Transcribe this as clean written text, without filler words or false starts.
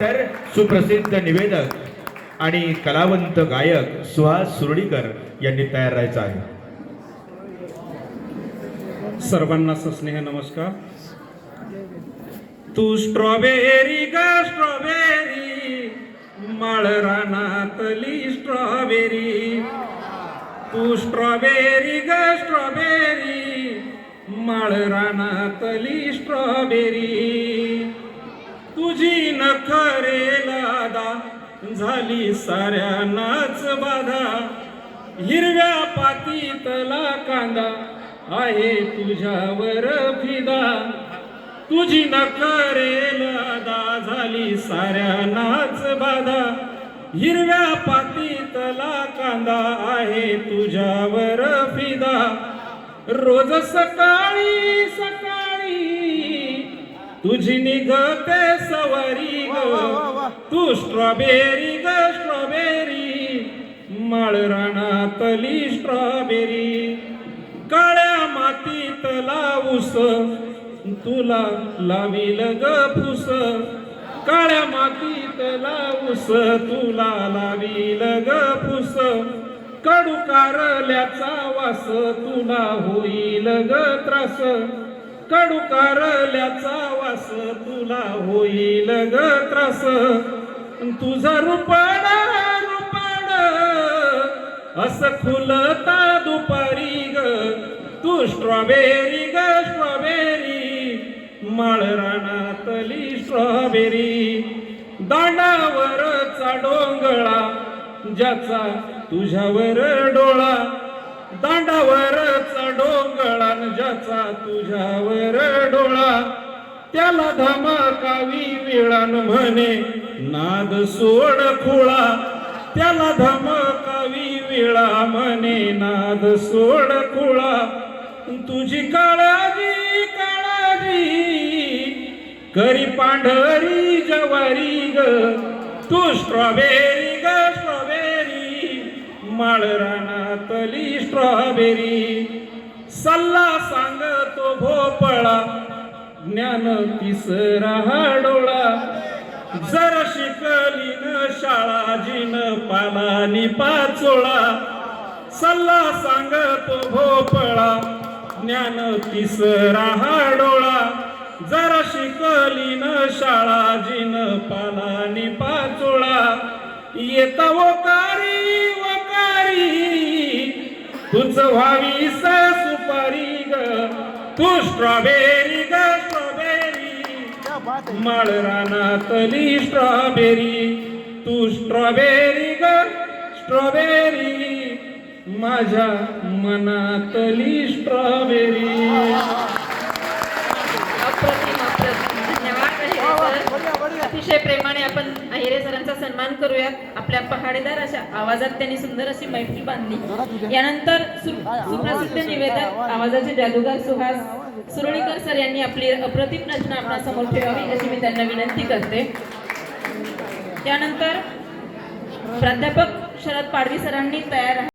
तर सुप्रसिद्ध निवेदक आणि कलावंत गायक सुहास सुरडीकर यांनी तयार राहायचं आहे। सर्वांना सस्नेह नमस्कार। तू स्ट्रॉबेरी ग स्ट्रॉबेरी, माळरानातली स्ट्रॉबेरी। तू स्ट्रॉबेरी ग स्ट्रॉबेरी, माळरानातली स्ट्रॉबेरी। तुझी नखरेला दा झाली साऱ्यांनाच बाधा, हिरव्या पातीतला कांदा आहे तुझ्यावर फिदा। तुझी नखरेला दा झाली साऱ्यांनाच बाधा, हिरव्या पातीतला कांदा आहे तुझ्यावर फिदा। रोज सकाळी सकाळी तुझी निघते सवारी ग, तू स्ट्रॉबेरी ग स्ट्रॉबेरी, माळरानातली स्ट्रॉबेरी। काळ्या मातीतला ऊस तुला लावील ग फुस, काळ्या मातीतला ऊस तुला लावील ग फुस। कडू कारल्याचा वास तुला होईल ग त्रास, कडू कारल्याचा वास तुला होईल ग त्रास। तुझा रुपाड रुपाड असं खुलता दुपारी ग, तू स्ट्रॉबेरी ग स्ट्रॉबेरी, माळरानातली स्ट्रॉबेरी। दांडावरचा डोंगळा ज्याचा तुझ्यावर डोळा, दांडावरचा डोंगळा ज्याचा तुझ्यावर डोळा। त्याला धमकावी विळण म्हणे नाद सोड खुळा, त्याला धमकावी विळा म्हणे नाद सोड खुळा। तुझी काळजी काळजी करी पांढरी जवारी ग, तू स्ट्रॉबेरी ग स्ट्रॉबेरी, माळरानातली स्ट्रॉबेरी। सल्ला सांगतो भोपळा ज्ञान तिसरा डोळा, जर शिकली न शाळा जिन पालानी पाचोळा। सल्ला सांगतो भोपळा ज्ञान तिसरा डोळा, जर शिकली न शाळा जिन पालानी पाचोळा। येता वकारी वकारी तुझ व्हावी सुपारी ग, तू स्ट्रॉबेरी ग स्ट्रॉबेरी, माळरानातली स्ट्रॉबेरी। तू स्ट्रॉबेरी ग स्ट्रॉबेरी, माझ्या मनातली स्ट्रॉबेरी। अतिशय प्रेमाने आपण अहिरे सरांचा सन्मान करूयात। आपल्या पहाडेदार अशा आवाजात त्यांनी सुंदर अशी मैफिल बांधली। यानंतर सुप्रसिद्ध निवेदक आवाजाचे जादूगार सुहास सुरडीकर सर यांनी आपली अप्रतिम रचना आपल्या समोर ठेवावी अशी मी त्यांना विनंती करते। त्यानंतर प्राध्यापक शरद पाडवी सरांनी तयार